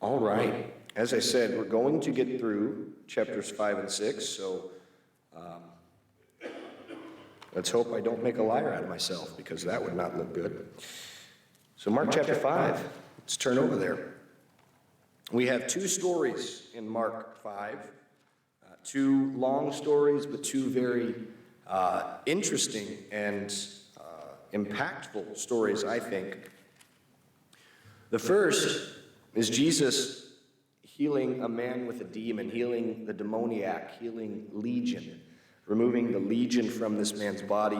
All right. As I said, we're going to get through chapters 5 and 6, so let's hope I don't make a liar out of myself, because that would not look good. So Mark chapter 5, let's turn over there. We have two stories in Mark 5, two long stories, but two very interesting and impactful stories, I think. The first is Jesus healing a man with a demon, healing the demoniac, healing legion, removing the legion from this man's body.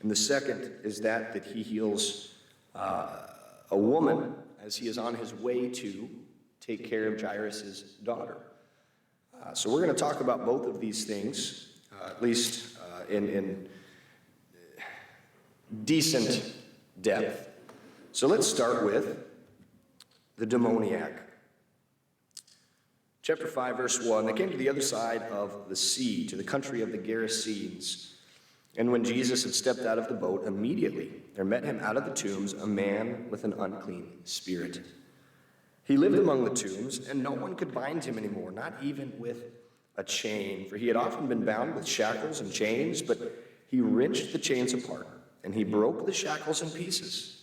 And the second is that he heals a woman as he is on his way to take care of Jairus' daughter. So we're going to talk about both of these things, at least in decent depth. So let's start with the demoniac. Chapter 5, verse 1, they came to the other side of the sea, to the country of the Gerasenes. And when Jesus had stepped out of the boat, immediately there met him out of the tombs a man with an unclean spirit. He lived among the tombs, and no one could bind him anymore, not even with a chain, for he had often been bound with shackles and chains, but he wrenched the chains apart, and he broke the shackles in pieces.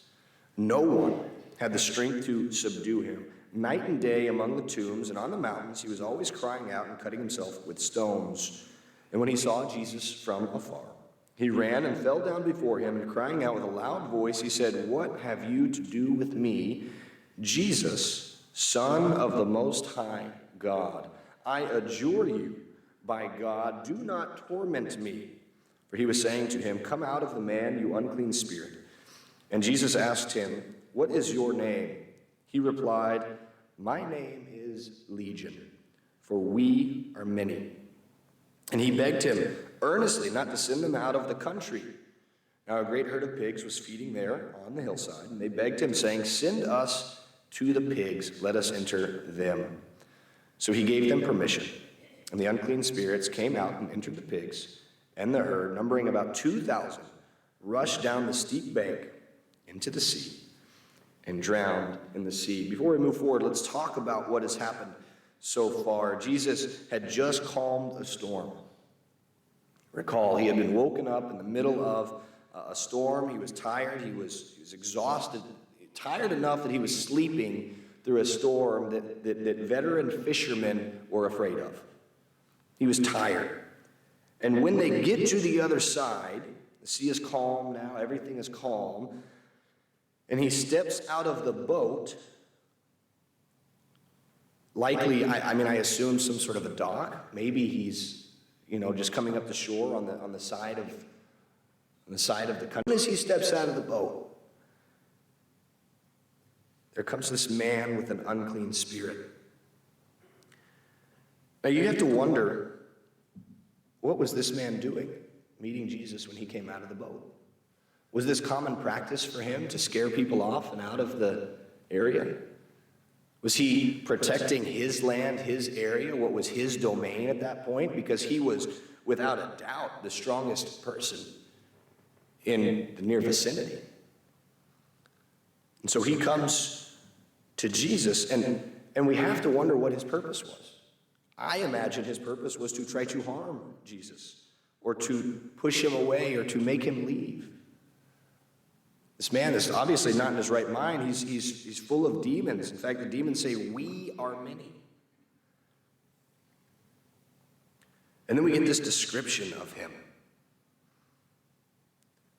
No one had the strength to subdue him. Night and day among the tombs and on the mountains, he was always crying out and cutting himself with stones. And when he saw Jesus from afar, he ran and fell down before him, and crying out with a loud voice, he said, "What have you to do with me, Jesus, Son of the Most High God? I adjure you, by God, do not torment me." For he was saying to him, "Come out of the man, you unclean spirit." And Jesus asked him, "What is your name?" He replied, "My name is Legion, for we are many." And he begged him earnestly not to send them out of the country. Now a great herd of pigs was feeding there on the hillside, and they begged him, saying, "Send us to the pigs, let us enter them." So he gave them permission, and the unclean spirits came out and entered the pigs, and the herd, numbering about 2,000, rushed down the steep bank into the sea and drowned in the sea. Before we move forward, let's talk about what has happened so far. Jesus had just calmed a storm. Recall, he had been woken up in the middle of a storm. He was tired. He was exhausted, tired enough that he was sleeping through a storm that veteran fishermen were afraid of. He was tired. And when they get to the other side, the sea is calm now, everything is calm, and he steps out of the boat, likely, I assume some sort of a dock. Maybe he's, just coming up the shore on the side of the country. As he steps out of the boat, there comes this man with an unclean spirit. Now you have to wonder, what was this man doing, meeting Jesus when he came out of the boat? Was this common practice for him to scare people off and out of the area? Was he protecting his land, his area, what was his domain at that point? Because he was, without a doubt, the strongest person in the near vicinity. And so he comes to Jesus, and we have to wonder what his purpose was. I imagine his purpose was to try to harm Jesus, or to push him away, or to make him leave. This man is obviously not in his right mind. He's full of demons. In fact, the demons say, "We are many." And then we get this description of him.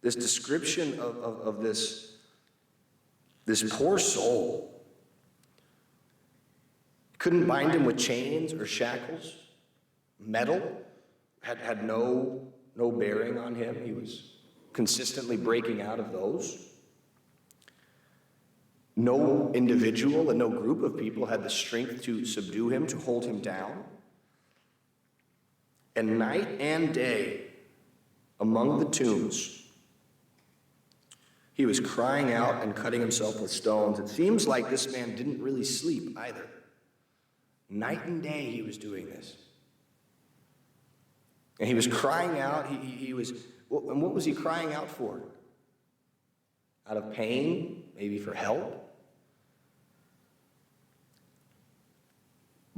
This description of this poor soul. Couldn't bind him with chains or shackles. Metal had no bearing on him. He was consistently breaking out of those. No individual and no group of people had the strength to subdue him, to hold him down. And night and day, among the tombs, he was crying out and cutting himself with stones. It seems like this man didn't really sleep either. Night and day he was doing this. And he was crying out. And what was he crying out for? Out of pain? Maybe for help?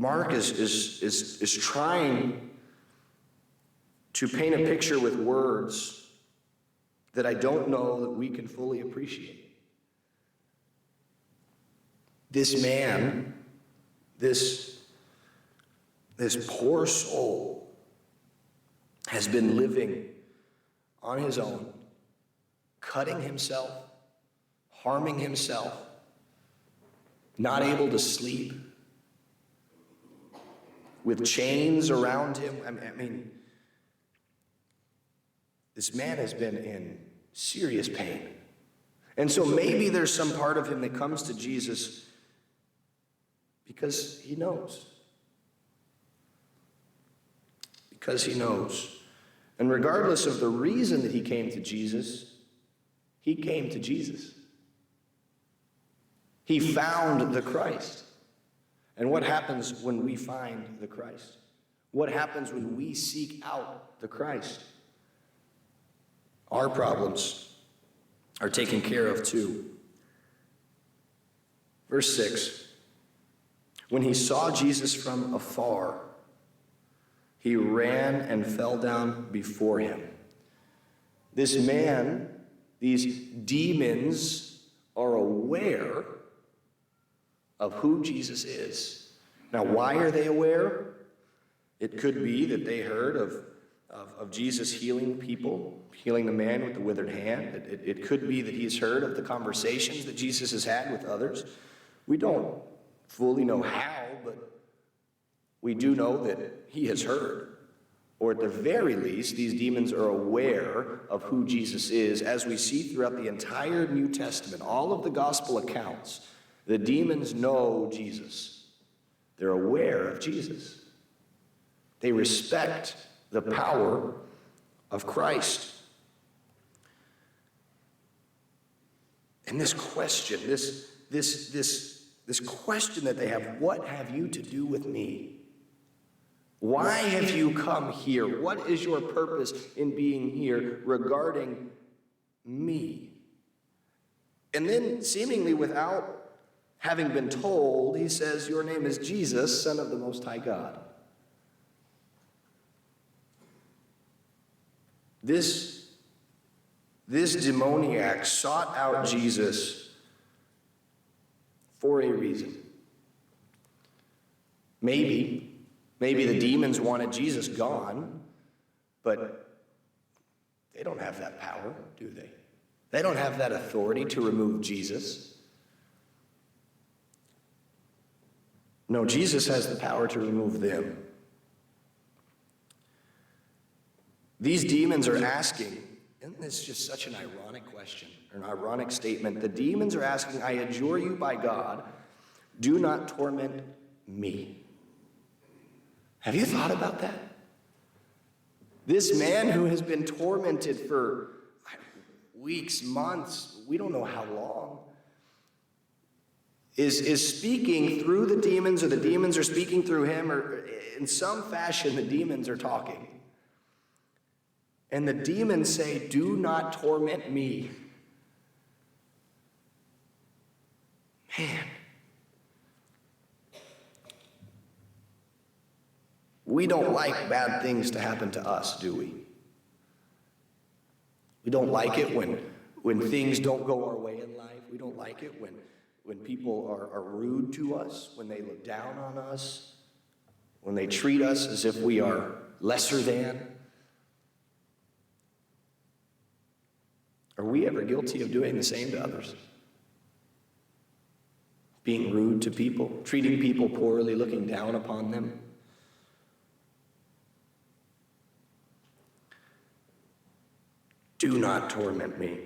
Mark is trying to paint a picture with words that I don't know that we can fully appreciate. This man, this poor soul, has been living on his own, cutting himself, harming himself, not able to sleep, with chains around him. I mean, this man has been in serious pain. And so maybe there's some part of him that comes to Jesus because he knows. Because he knows. And regardless of the reason that he came to Jesus, he came to Jesus. He found the Christ. And what happens when we find the Christ? What happens when we seek out the Christ? Our problems are taken care of too. Verse 6. When he saw Jesus from afar, he ran and fell down before him. This man, these demons, are aware of who Jesus is. Now, why are they aware? It could be that they heard of Jesus healing people, healing the man with the withered hand. It could be that he's heard of the conversations that Jesus has had with others. We don't fully know how, but we do know that he has heard. Or at the very least, these demons are aware of who Jesus is. As we see throughout the entire New Testament, all of the gospel accounts, the demons know Jesus. They're aware of Jesus. They respect the power of Christ. And this question, this question that they have, what have you to do with me? Why have you come here? What is your purpose in being here regarding me? And then, seemingly without having been told, he says, your name is Jesus, Son of the Most High God. This demoniac sought out Jesus for a reason. Maybe the demons wanted Jesus gone, but they don't have that power, do they? They don't have that authority to remove Jesus. No, Jesus has the power to remove them. These demons are asking, isn't this just such an ironic question, or an ironic statement? The demons are asking, I adjure you by God, do not torment me. Have you thought about that? This man who has been tormented for weeks, months, we don't know how long, is speaking through the demons, or the demons are speaking through him, or in some fashion the demons are talking. And the demons say, do not torment me. Man. We don't like bad things to happen to us, do we? We don't like it when things don't go our way in life. We don't like it when people are rude to us, when they look down on us, when they treat us as if we are lesser than. Are we ever guilty of doing the same to others? Being rude to people, treating people poorly, looking down upon them? Do not torment me.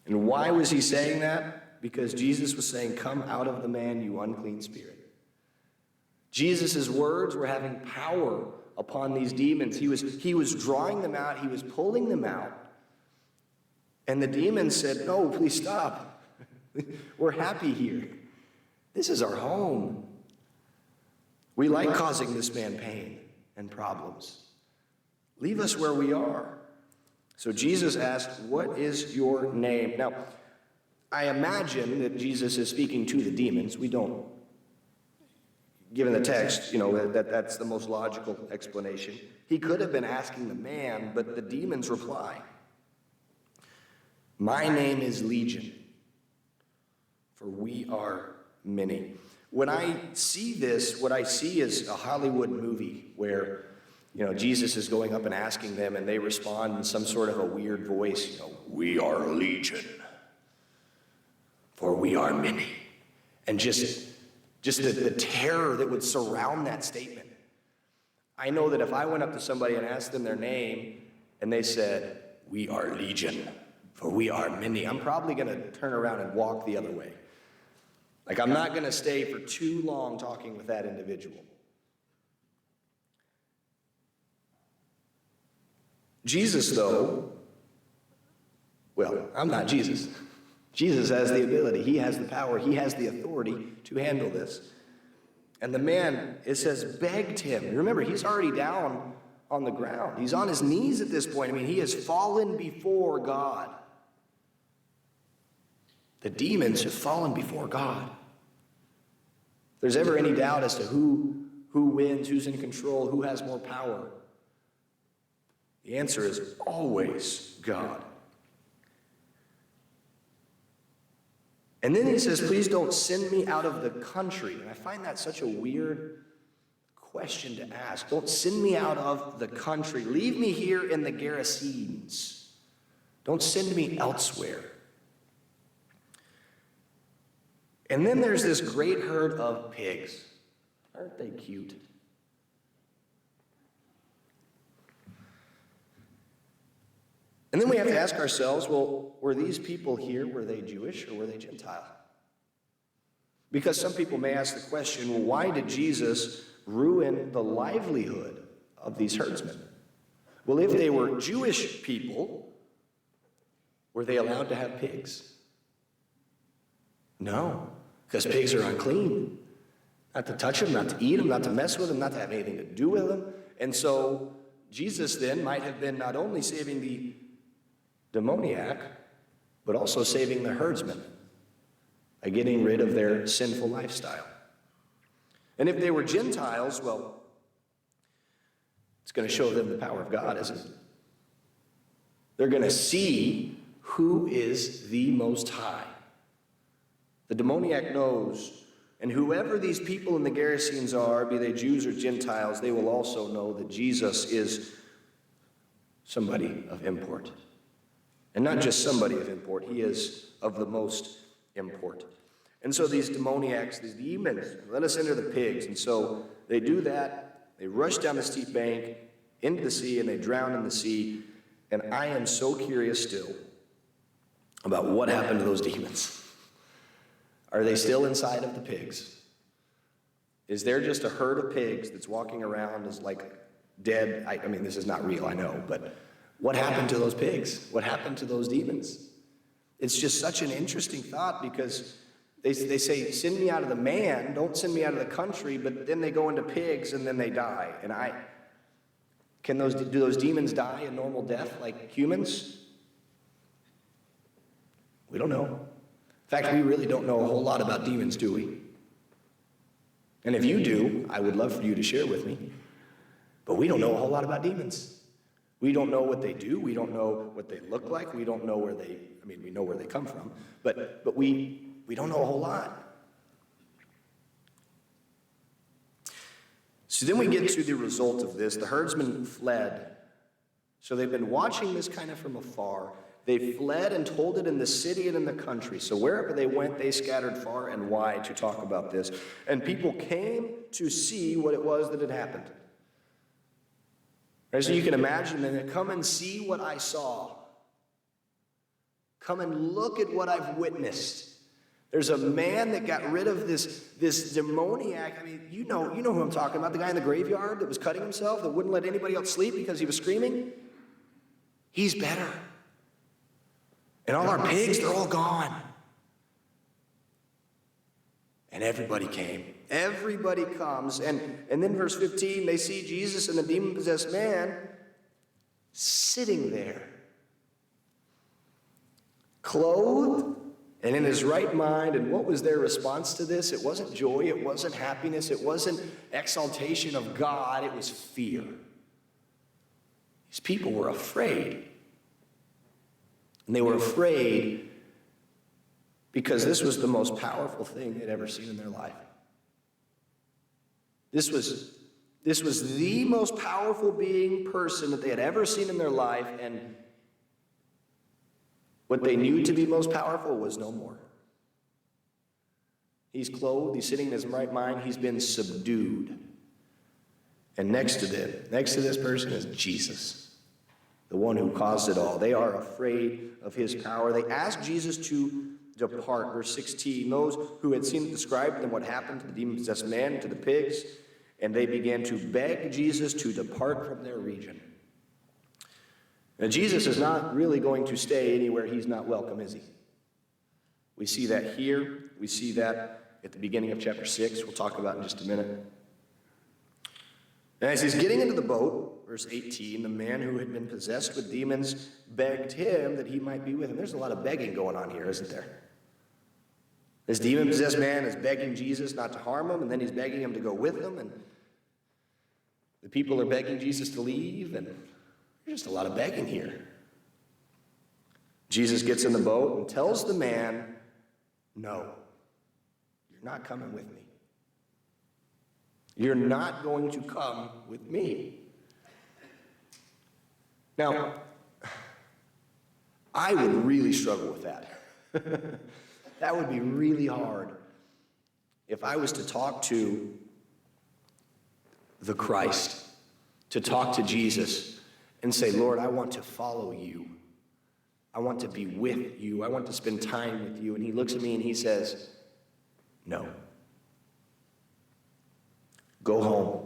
And why was he saying that? Because Jesus was saying, come out of the man, you unclean spirit. Jesus' words were having power upon these demons. He was drawing them out. He was pulling them out. And the demons said, no, please stop. We're happy here. This is our home. We like causing this man pain and problems. Leave us where we are. So Jesus asked, what is your name? Now, I imagine that Jesus is speaking to the demons. We don't given the text, that's the most logical explanation. He could have been asking the man, but the demons reply, "My name is Legion, for we are many." When I see this, what I see is a Hollywood movie where, Jesus is going up and asking them, and they respond in some sort of a weird voice, "We are Legion, for we are many." And just the terror that would surround that statement. I know that if I went up to somebody and asked them their name, and they said, "We are Legion, for we are many," I'm probably going to turn around and walk the other way. Like, I'm not going to stay for too long talking with that individual. Jesus, though, well, I'm not Jesus. Jesus has the ability. He has the power. He has the authority to handle this. And the man, it says, begged him. Remember, he's already down on the ground. He's on his knees at this point. I mean, he has fallen before God. The demons have fallen before God. If there's ever any doubt as to who wins, who's in control, who has more power, the answer is always God. And then he says, "Please don't send me out of the country." And I find that such a weird question to ask. Don't send me out of the country. Leave me here in the Gerasenes. Don't send me elsewhere. And then there's this great herd of pigs. Aren't they cute? And then we have to ask ourselves, well, were these people here, were they Jewish or were they Gentile? Because some people may ask the question, well, why did Jesus ruin the livelihood of these herdsmen? Well, if they were Jewish people, were they allowed to have pigs? No, because pigs are unclean. Not to touch them, not to eat them, not to mess with them, not to have anything to do with them. And so Jesus then might have been not only saving the demoniac, but also saving the herdsmen by getting rid of their sinful lifestyle. And if they were Gentiles, well, it's going to show them the power of God, isn't it? They're going to see who is the Most High. The demoniac knows, and whoever these people in the Gerasenes are, be they Jews or Gentiles, they will also know that Jesus is somebody of import. And not just somebody of import, he is of the most import. And so these demoniacs, these demons, let us enter the pigs. And so they do that. They rush down the steep bank into the sea, and they drown in the sea. And I am so curious still about what happened to those demons. Are they still inside of the pigs? Is there just a herd of pigs that's walking around as like dead? I mean, this is not real, I know, but what happened to those pigs? What happened to those demons? It's just such an interesting thought, because they say, send me out of the man, don't send me out of the country, but then they go into pigs and then they die. And do those demons die a normal death like humans? We don't know. In fact, we really don't know a whole lot about demons, do we? And if you do, I would love for you to share with me. But we don't know a whole lot about demons. We don't know what they do. We don't know what they look like. We don't know we know where they come from. But we don't know a whole lot. So then we get to the result of this. The herdsmen fled. So they've been watching this kind of from afar. They fled and told it in the city and in the country. So wherever they went, they scattered far and wide to talk about this. And people came to see what it was that had happened. Right, so you can imagine them, come and see what I saw. Come and look at what I've witnessed. There's a man that got rid of this demoniac. I mean, you know who I'm talking about, the guy in the graveyard that was cutting himself, that wouldn't let anybody else sleep because he was screaming. He's better. And all our pigs, they're all gone. And everybody came. Everybody comes. And then verse 15, they see Jesus and the demon-possessed man sitting there, clothed and in his right mind. And what was their response to this? It wasn't joy, it wasn't happiness, it wasn't exaltation of God, it was fear. These people were afraid. And they were afraid because this was the most powerful thing they'd ever seen in their life. This was the most powerful person that they had ever seen in their life, and what they knew to be most powerful was no more. He's clothed, he's sitting in his right mind, he's been subdued. And next to this person is Jesus, the one who caused it all. They are afraid of his power. They ask Jesus to depart. Verse 16, those who had seen it described to them what happened to the demon-possessed man and to the pigs, and they began to beg Jesus to depart from their region. Now, Jesus is not really going to stay anywhere he's not welcome, is he? We see that here. We see that at the beginning of chapter 6. We'll talk about in just a minute. And as he's getting into the boat, verse 18, the man who had been possessed with demons begged him that he might be with him. There's a lot of begging going on here, isn't there? This demon-possessed man is begging Jesus not to harm him, and then he's begging him to go with him, and the people are begging Jesus to leave, and there's just a lot of begging here. Jesus gets in the boat and tells the man, no, you're not coming with me. You're not going to come with me. Now, I would really struggle with that. That would be really hard if I was to talk to the Christ, to talk to Jesus and say, Lord, I want to follow you. I want to be with you. I want to spend time with you. And he looks at me and he says, no. Go home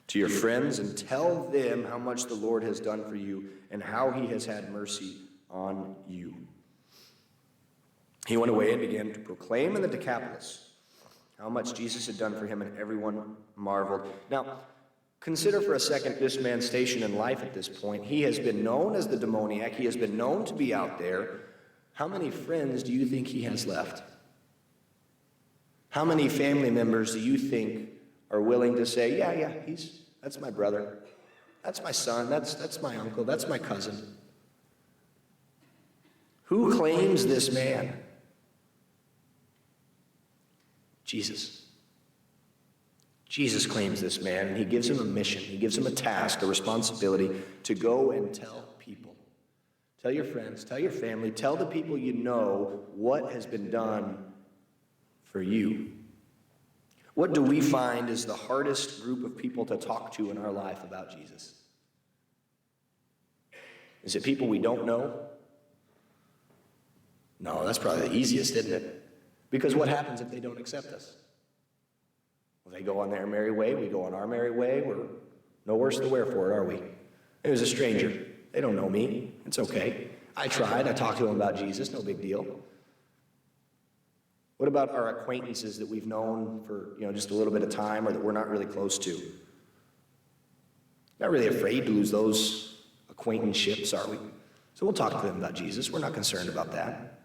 to your friends and tell them how much the Lord has done for you and how he has had mercy on you. He went away and began to proclaim in the Decapolis how much Jesus had done for him, and everyone marveled. Now, consider for a second this man's station in life at this point. He has been known as the demoniac. He has been known to be out there. How many friends do you think he has left? How many family members do you think are willing to say, yeah, that's my brother, that's my son, that's my uncle, that's my cousin? Who claims this man? Jesus. Jesus claims this man, and he gives him a mission. He gives him a task, a responsibility to go and tell people. Tell your friends, tell your family, tell the people you know what has been done for you. What do we find is the hardest group of people to talk to in our life about Jesus? Is it people we don't know? No, that's probably the easiest, isn't it? Because what happens if they don't accept us? Well, they go on their merry way, we go on our merry way. We're no worse the wherefore, are we? It was a stranger. They don't know me. It's okay. I tried. I talked to them about Jesus. No big deal. What about our acquaintances that we've known for, just a little bit of time, or that we're not really close to? Not really afraid to lose those acquaintanceships, are we? So we'll talk to them about Jesus. We're not concerned about that.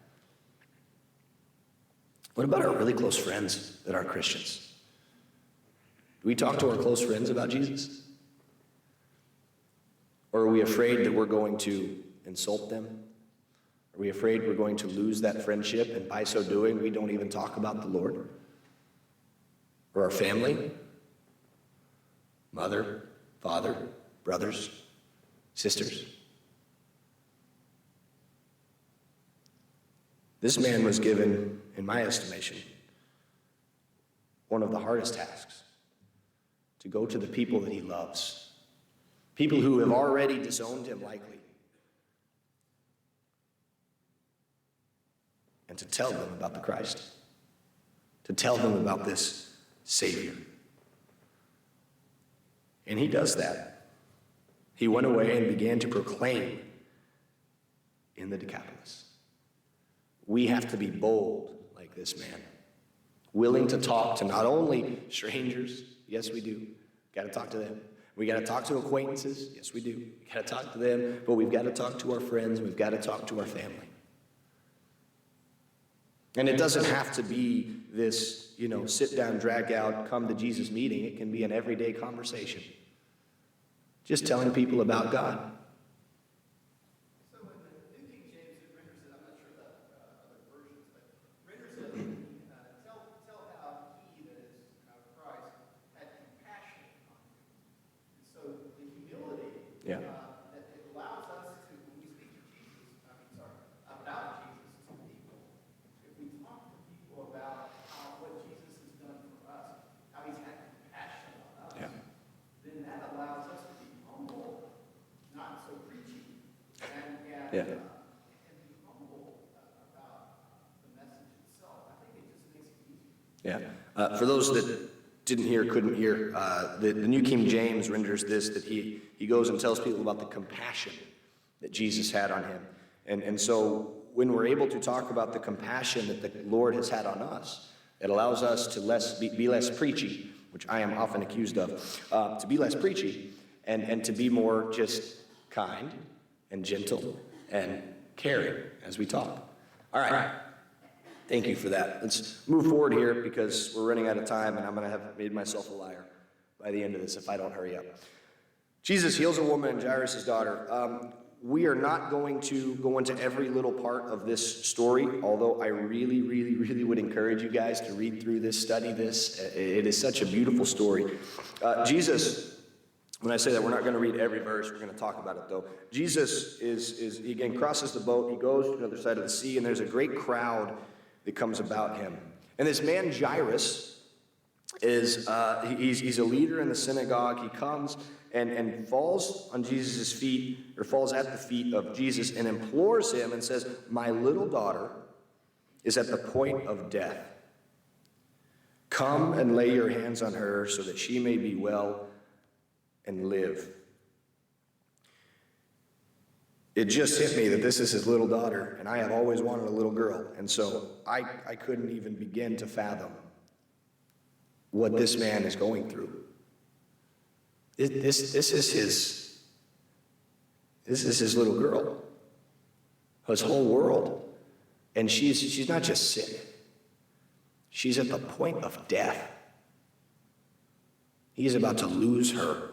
What about our really close friends that aren't Christians? Do we talk to our close friends about Jesus? Or are we afraid that we're going to insult them? Are we afraid we're going to lose that friendship, and by so doing, we don't even talk about the Lord? Or our family? Mother, father, brothers, sisters? This man was given, in my estimation, one of the hardest tasks: to go to the people that he loves, people who have already disowned him likely, and to tell them about the Christ, to tell them about this Savior. And he does that. He went away and began to proclaim in the Decapolis. We have to be bold like this man, willing to talk to not only strangers, yes we do, got to talk to them. We got to talk to acquaintances, yes we do, we got to talk to them, but we've got to talk to our friends, we've got to talk to our family. And it doesn't have to be this, sit down, drag out, come to Jesus meeting. It can be an everyday conversation. Just telling people about God. So in the New King James, it renders it, I'm not sure about other versions, but renders it, tell how he, that is Christ, had compassion on you. And so the humility Yeah. that it allows us to, when we speak to Jesus, about Jesus to people, if we talk to people about what Jesus has done for us, how he's had compassion on us, Yeah. then that allows us to be humble, not so preachy, and Yeah. be humble about the message itself. I think it just makes it easier. Yeah. For those that didn't hear, couldn't hear, the New King James renders this, that he goes and tells people about the compassion that Jesus had on him. And so when we're able to talk about the compassion that the Lord has had on us, it allows us to be less preachy, which I am often accused of, to be less preachy and to be more just kind and gentle and caring as we talk. All right. Thank you for that. Let's move forward here because we're running out of time and I'm going to have made myself a liar by the end of this if I don't hurry up. Jesus heals a woman, Jairus' daughter. We are not going to go into every little part of this story, although I really, really, really would encourage you guys to read through this, study this. It is such a beautiful story. Jesus, when I say that, we're not going to read every verse. We're going to talk about it, though. Jesus he again crosses the boat. He goes to the other side of the sea, and there's a great crowd that comes about him. And this man, Jairus, he's a leader in the synagogue. He comes and falls on Jesus' feet, or falls at the feet of Jesus and implores him and says, "My little daughter is at the point of death. Come and lay your hands on her so that she may be well and live." It just hit me that this is his little daughter, and I have always wanted a little girl, and so I couldn't even begin to fathom what this man is going through. This is his little girl, his whole world, and she's not just sick. She's at the point of death. He's about to lose her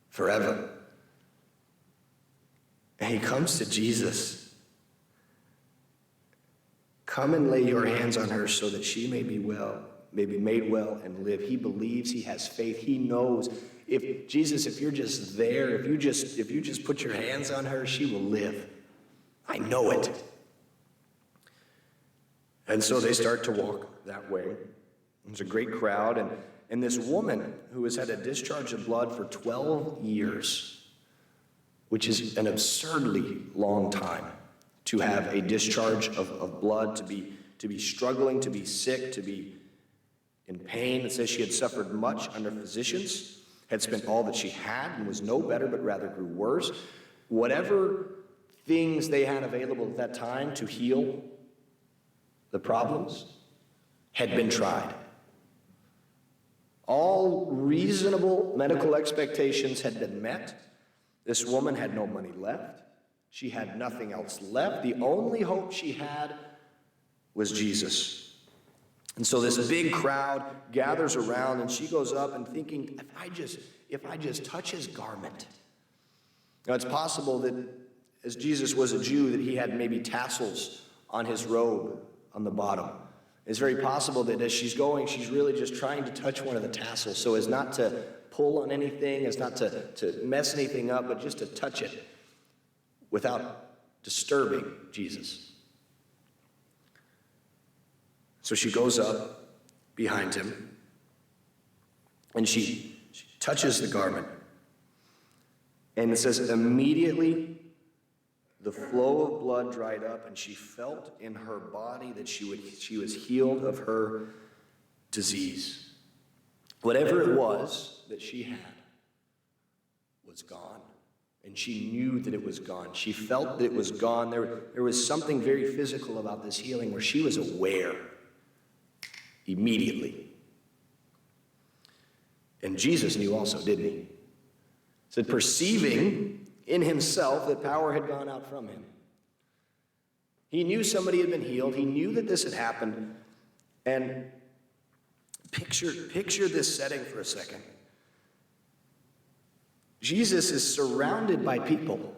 forever. And he comes to Jesus. Come and lay your hands on her so that she may be made well and live. He believes, he has faith, he knows. If you're just there, if you just put your hands on her, she will live. I know it. And so they start to walk that way. There's a great crowd, and this woman who has had a discharge of blood for 12 years, which is an absurdly long time to have a discharge of blood, to be struggling, to be sick, to be in pain. It says she had suffered much under physicians, had spent all that she had and was no better, but rather grew worse. Whatever things they had available at that time to heal the problems had been tried. All reasonable medical expectations had been met. This woman had no money left. She had nothing else left. The only hope she had was Jesus. And so this big crowd gathers around, and she goes up and thinking, if I just touch his garment. Now it's possible that as Jesus was a Jew, that he had maybe tassels on his robe on the bottom. It's very possible that as she's going, she's really just trying to touch one of the tassels so as not to pull on anything, as not to mess anything up, but just to touch it without disturbing Jesus. So she goes up behind him, and she touches the garment. And it says, immediately the flow of blood dried up, and she felt in her body that she was healed of her disease. Whatever it was that she had was gone. And she knew that it was gone. She felt that it was gone. There was something very physical about this healing where she was aware immediately. And Jesus knew also, didn't he? He said, perceiving in himself that power had gone out from him. He knew somebody had been healed. He knew that this had happened. And picture this setting for a second. Jesus is surrounded by people.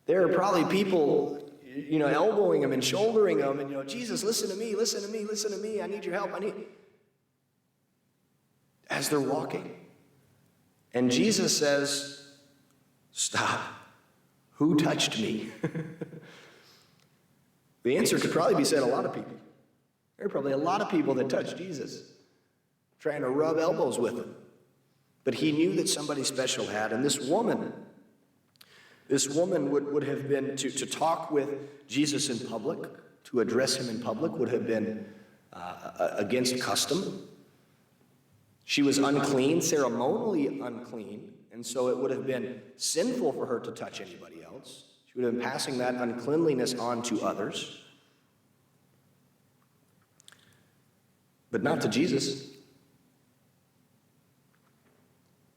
There are probably people, elbowing him and shouldering him, and, Jesus, listen to me, listen to me, listen to me. I need your help. As they're walking. And Jesus says, stop. Who touched me? The answer could probably be said a lot of people. There are probably a lot of people that touched Jesus, trying to rub elbows with him. But he knew that somebody special had, and this woman would have been, to talk with Jesus in public, to address him in public, would have been against custom. She was unclean, ceremonially unclean, and so it would have been sinful for her to touch anybody else. She would have been passing that uncleanliness on to others. But not to Jesus.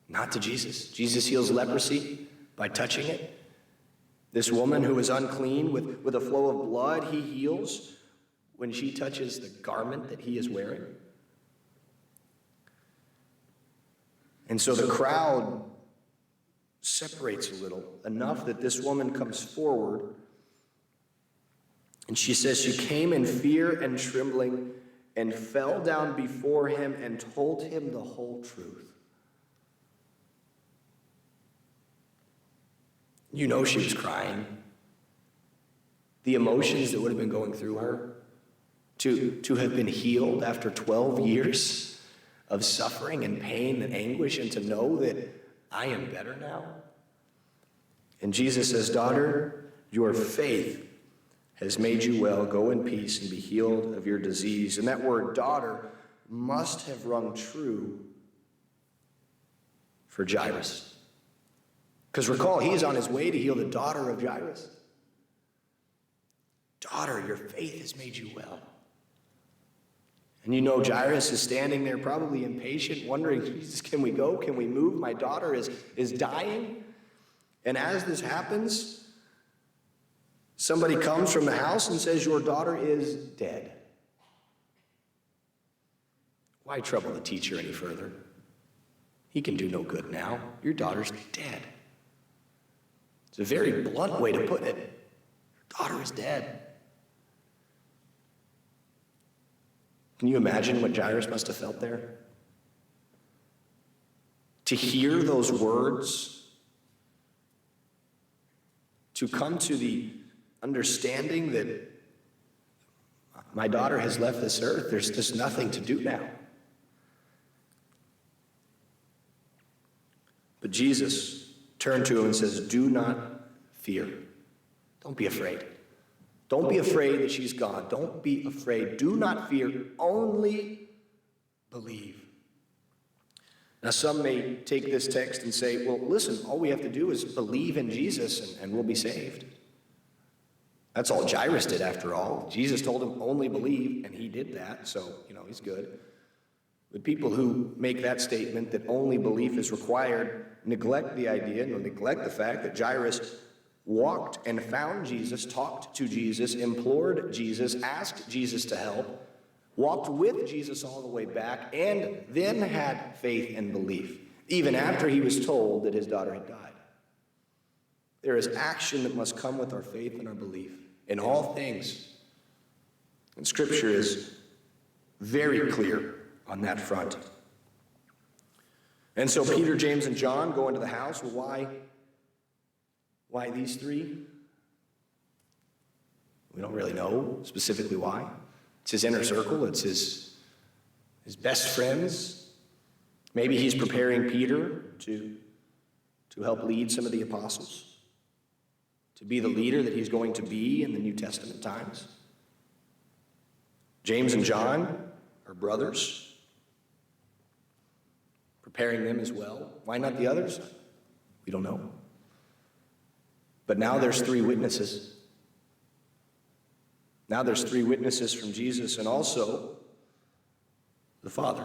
Not to Jesus. Jesus heals leprosy by touching it. This woman who is unclean with a flow of blood, he heals when she touches the garment that he is wearing. And so the crowd separates a little, enough that this woman comes forward, and she says she came in fear and trembling and fell down before him and told him the whole truth. She was crying. The emotions that would have been going through her, to have been healed after 12 years of suffering and pain and anguish, and to know that I am better now. And Jesus says, daughter, your faith has made you well. Go in peace and be healed of your disease. And that word daughter must have rung true for Jairus. Because recall, he's on his way to heal the daughter of Jairus. Daughter, your faith has made you well. And Jairus is standing there probably impatient, wondering, Jesus, can we go? Can we move? My daughter is dying. And as this happens, somebody comes from the house and says, your daughter is dead. Why trouble the teacher any further? He can do no good now. Your daughter's dead. It's a very blunt way to put it. Your daughter is dead. Can you imagine what Jairus must have felt there? To hear those words, to come to the understanding that my daughter has left this earth, there's just nothing to do now. But Jesus turned to him and says, do not fear. Don't be afraid. Don't be afraid that she's gone. Don't be afraid. Do not fear. Only believe. Now, some may take this text and say, well, listen, all we have to do is believe in Jesus and we'll be saved. That's all Jairus did after all. Jesus told him only believe, and he did that, so, he's good. But people who make that statement that only belief is required neglect the idea, and neglect the fact that Jairus walked and found Jesus, talked to Jesus, implored Jesus, asked Jesus to help, walked with Jesus all the way back, and then had faith and belief, even after he was told that his daughter had died. There is action that must come with our faith and our belief in all things. And Scripture is very clear on that front. And so Peter, James, and John go into the house. Well, why these three? We don't really know specifically why. It's his inner circle. It's his best friends. Maybe he's preparing Peter to help lead some of the apostles, to be the leader that he's going to be in the New Testament times. James and John are brothers, preparing them as well. Why not the others? We don't know. But now there's three witnesses. Now there's three witnesses from Jesus and also the Father.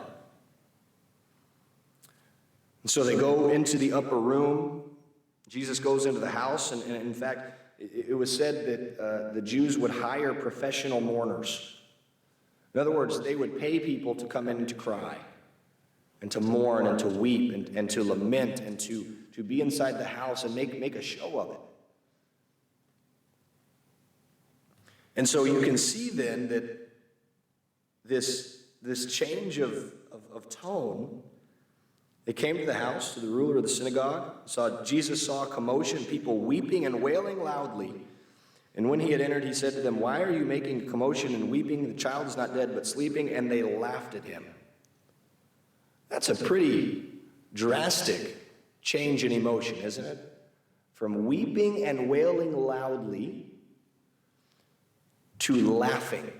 And so they go into the upper room. Jesus goes into the house, and in fact, it was said that the Jews would hire professional mourners. In other words, they would pay people to come in and to cry, and to mourn, and to weep, and to lament, and to be inside the house and make a show of it. And so you can see then that this change of tone, they came to the house, to the ruler of the synagogue, Jesus saw a commotion, people weeping and wailing loudly. And when he had entered, he said to them, "Why are you making a commotion and weeping? The child is not dead, but sleeping." And they laughed at him. That's a pretty drastic change in emotion, isn't it? From weeping and wailing loudly to laughing.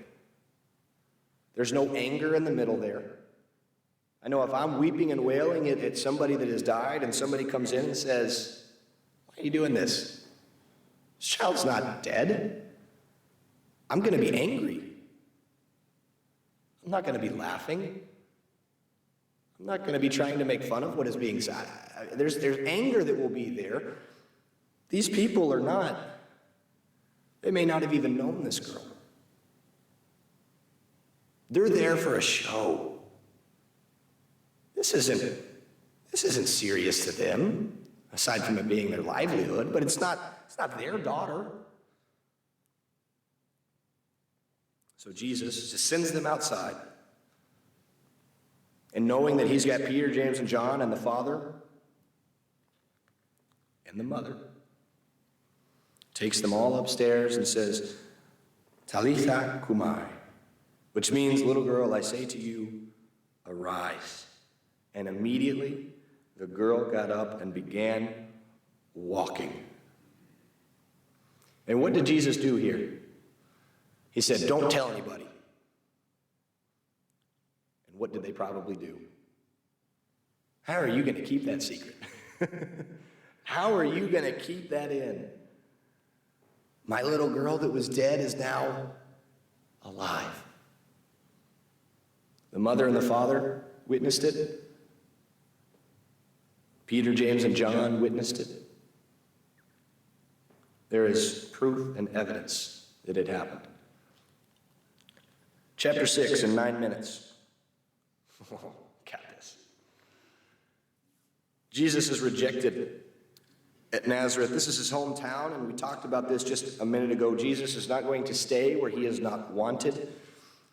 There's no anger in the middle there. I know if I'm weeping and wailing at somebody that has died and somebody comes in and says, "Why are you doing this? This child's not dead," I'm going to be angry. I'm not going to be laughing. I'm not going to be trying to make fun of what is being said. There's anger that will be there. These people are not, they may not have even known this girl. They're there for a show. This isn't serious to them, aside from it being their livelihood, but it's not their daughter. So Jesus just sends them outside. And knowing that he's got Peter, James, and John, and the father, and the mother, takes them all upstairs and says, "Talitha kumai," which means, "Little girl, I say to you, arise." And immediately the girl got up and began walking. And what did Jesus do here? He said, "Don't tell anybody." And what did they probably do? How are you going to keep that secret? How are you going to keep that in? My little girl that was dead is now alive. The mother and the father witnessed it. Peter, James, and John witnessed it. There is proof and evidence that it happened. Chapter 6 in 9 minutes. Oh, got this. Jesus is rejected at Nazareth. This is his hometown, and we talked about this just a minute ago. Jesus is not going to stay where he is not wanted.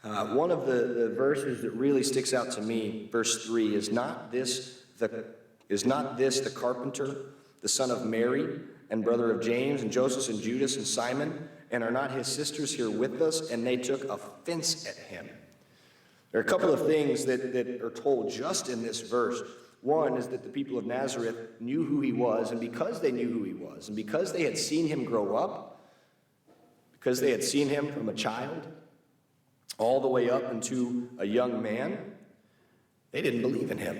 One of the verses that really sticks out to me, verse 3, is not this the carpenter, the son of Mary, and brother of James, and Joseph, and Judas, and Simon? And are not his sisters here with us? And they took offense at him. There are a couple of things that are told just in this verse. One is that the people of Nazareth knew who he was, and because they knew who he was, and because they had seen him grow up, because they had seen him from a child all the way up into a young man, they didn't believe in him.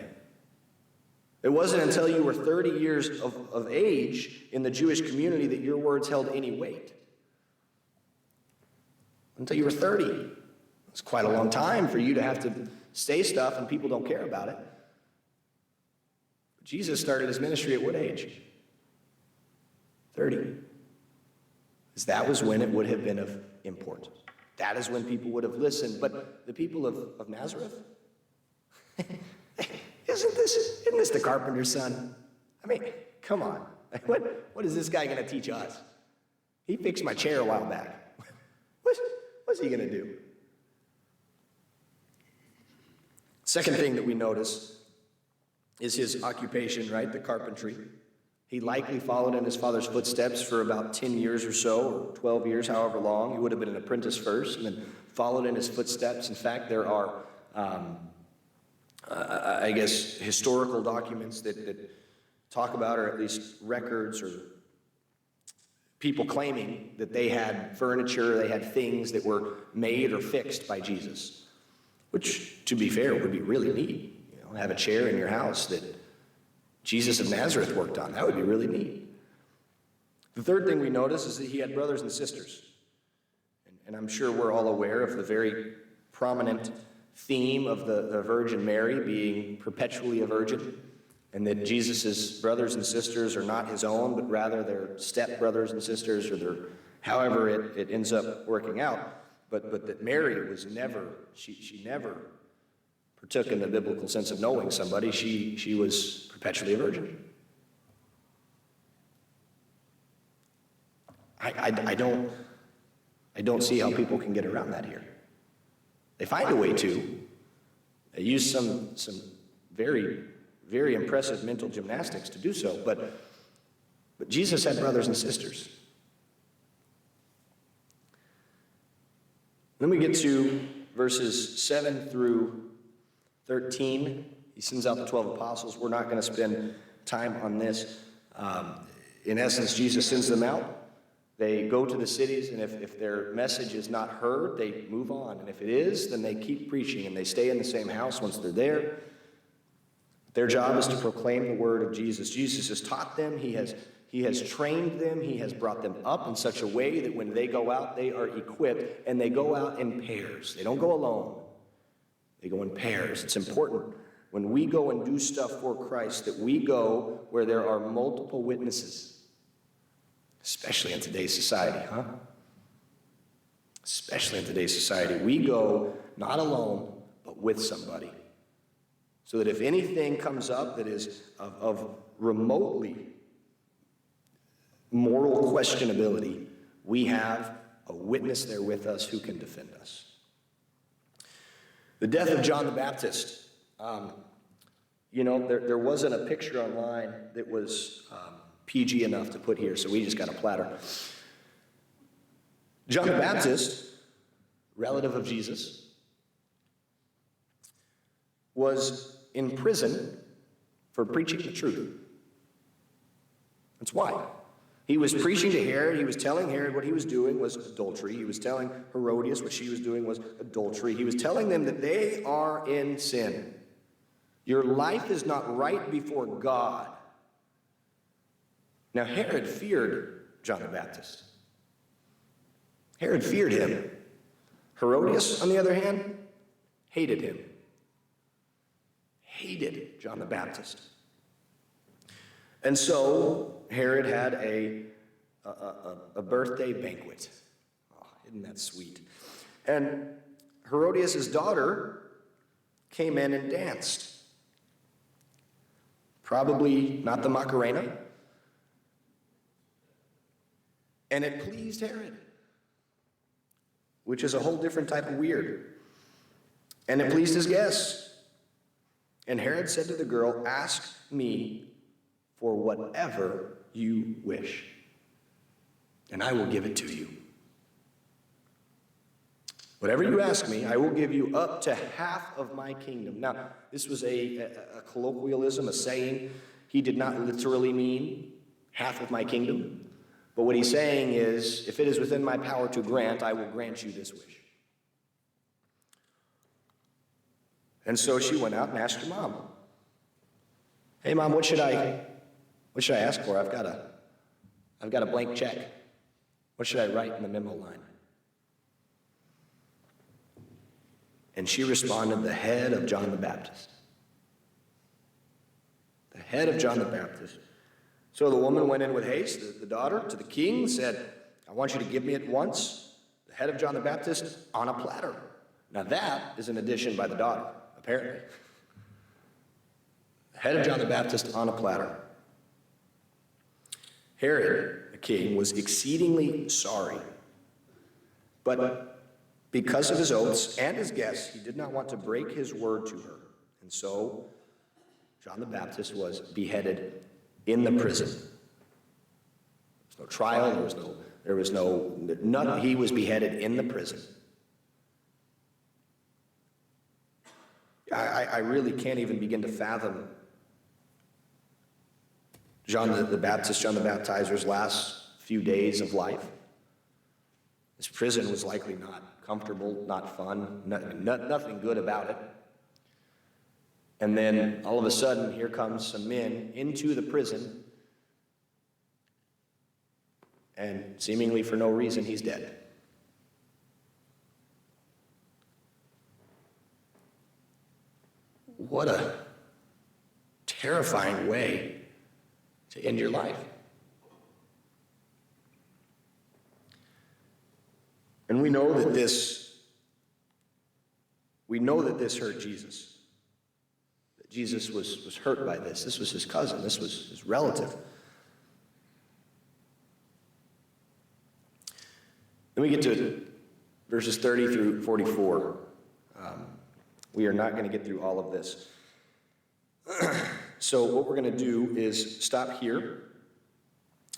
It wasn't until you were 30 years of age in the Jewish community that your words held any weight. Until you were 30. It's quite a long time for you to have to say stuff and people don't care about it. Jesus started his ministry at what age? 30. Because that was when it would have been of importance. That is when people would have listened. But the people of Nazareth? Isn't this the carpenter's son? I mean, come on. What is this guy going to teach us? He fixed my chair a while back. What's he going to do? Second thing that we notice is his occupation, right? The carpentry. He likely followed in his father's footsteps for about 10 years or so, or 12 years, however long. He would have been an apprentice first and then followed in his footsteps. In fact, there are, I guess, historical documents that talk about, or at least records or people claiming that they had furniture, they had things that were made or fixed by Jesus, which, to be fair, would be really neat. Have a chair in your house that Jesus of Nazareth worked on. That would be really neat. The third thing we notice is that he had brothers and sisters. And I'm sure we're all aware of the very prominent theme of the Virgin Mary being perpetually a virgin. and that Jesus' brothers and sisters are not his own, but rather they're step brothers and sisters, or they're however it ends up working out. But that Mary was never, she never partook in the biblical sense of knowing somebody. She was perpetually a virgin. I don't see how people can get around that here. They find a way to. They use some very, very impressive mental gymnastics to do so, but Jesus had brothers and sisters. Then we get to verses 7 through 13. He sends out the 12 apostles. We're not going to spend time on this. In essence, Jesus sends them out. They go to the cities, and if their message is not heard, they move on. And if it is, then they keep preaching, and they stay in the same house once they're there. Their job is to proclaim the word of Jesus. Jesus has taught them. He has trained them. He has brought them up in such a way that when they go out, they are equipped, and they go out in pairs. They don't go alone. They go in pairs. It's important when we go and do stuff for Christ that we go where there are multiple witnesses. Especially in today's society, huh? Especially in today's society. We go not alone, but with somebody. So that if anything comes up that is of remotely moral questionability, we have a witness there with us who can defend us. The death of John the Baptist. There wasn't a picture online that was PG enough to put here, so we just got a platter. John the Baptist, relative of Jesus, was in prison for preaching the truth. That's why. He was preaching to Herod. He was telling Herod what he was doing was adultery. He was telling Herodias what she was doing was adultery. He was telling them that they are in sin. Your life is not right before God. Now, Herod feared John the Baptist. Herod feared him. Herodias, on the other hand, hated him. Hated John the Baptist. And so, Herod had a birthday banquet. Oh, isn't that sweet? And Herodias' daughter came in and danced. Probably not the Macarena. And it pleased Herod, which is a whole different type of weird. And it pleased his guests. And Herod said to the girl, "Ask me for whatever you wish, and I will give it to you. Whatever you ask me, I will give you up to half of my kingdom." Now, this was a colloquialism, a saying. He did not literally mean half of my kingdom. But what he's saying is, if it is within my power to grant, I will grant you this wish. And so she went out and asked her mom, "Hey, Mom, what should I ask for? I've got a blank check. What should I write in the memo line?" And she responded, "The head of John the Baptist." The head of John the Baptist. So the woman went in with haste, the daughter, to the king, said, "I want you to give me at once the head of John the Baptist on a platter." Now that is an addition by the daughter, apparently. The head of John the Baptist on a platter. Herod, the king, was exceedingly sorry. But because of his oaths and his guests, he did not want to break his word to her. And so John the Baptist was beheaded in the prison. There was no trial, he was beheaded in the prison. I really can't even begin to fathom John the Baptist, John the Baptizer's last few days of life. His prison was likely not comfortable, not fun, nothing good about it. And then all of a sudden, here comes some men into the prison, and seemingly for no reason, he's dead. What a terrifying way to end your life. And we know that this hurt Jesus. That Jesus was hurt by this. This was his cousin. This was his relative. Then we get to verses 30 through 44. We are not going to get through all of this. So what we're going to do is stop here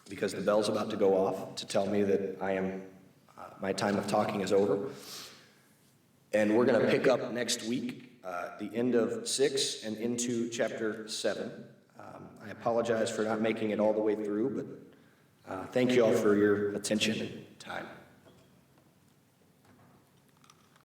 because the bell's about to go off to tell me that my time of talking is over. And we're going to pick up next week, the end of 6 and into chapter 7. I apologize for not making it all the way through, but thank you all for your attention and time.